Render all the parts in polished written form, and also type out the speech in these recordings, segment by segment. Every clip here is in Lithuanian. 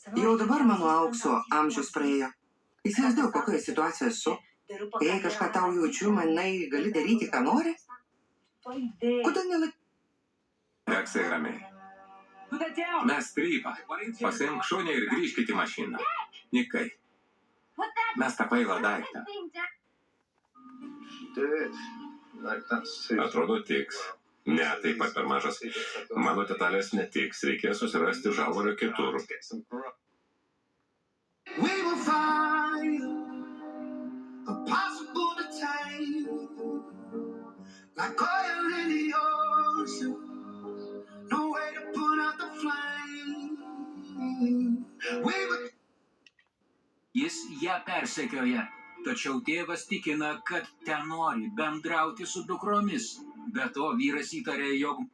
Jau dabar mano aukso amžius praėjo. Įsivaizduoju, kokioje situacijoje esu. Jei kažką tau jaučiu, manai, gali daryti, ką nori? Kodėl nelaik... Daksai ramiai. Mes strypą. Pasiimk šunį ir grįžkit į mašiną. Nikai. Mes tą pailą daiktą. Atrodo tiks. Ne, taip pat per mažas. Mano detalės netiks. Reikės susirasti žalvario kitur. We will find a possible to take, like oil in the ocean, no way to put out the flame. We will... Jis ją persekioja, tačiau tėvas tikina, kad ten nori bendrauti su dukromis. Be to vyras įtarė, jog...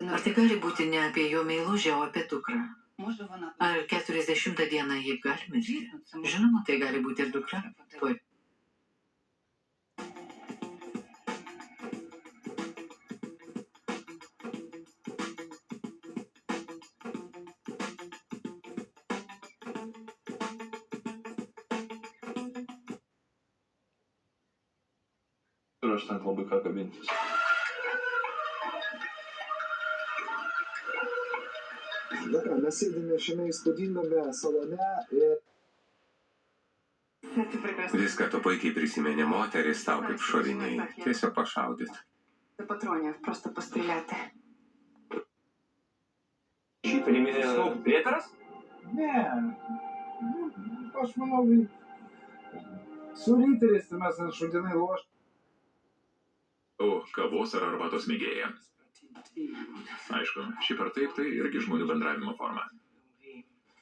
Ar tai gali būti ne apie jo meilužę, o apie dukrą? Ar 40 dieną jį gali mirti? Žinoma, tai gali būti ir dukra. Tuoj. Ir aš ten labai ką kabintis. Dabar mes sėdime šiame įspūdingame salone ir... Viską tu puikiai prisimeni, moteris tau kaip šoviniai. Tiesiog pašaudyt. Патронів, просто постріляти. Pėteras? Ne, aš manau, su ryteriais tai mes ant šudinai loš. O kavos ar arbatos mėgėja. Aišku, šiaip ar taip, tai irgi žmonių bendravimo forma.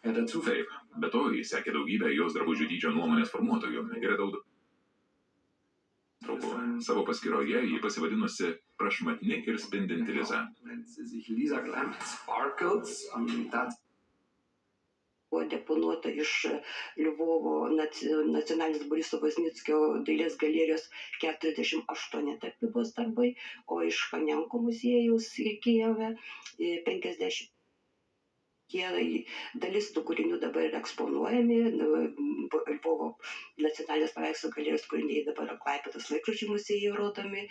Taip, be to jis sekė daugybę jos drabužių dydžio nuomonės formuotojų ir daug draugų. Savo paskyroje jį pasivadinusi prašmatni ir spindinti Liza. Buvo deponuota iš Lvovo nacionalinis Boriso Voznickio dailės galerijos 48 tapybos darbai, o iš Chanenko muziejaus Kijeve 50. Dalis tų kūrinių dabar yra eksponuojami, Lvovo nacionalinės paveikslų galerijos kūriniai dabar Klaipėdos laikrodžių muziejuje rodomi,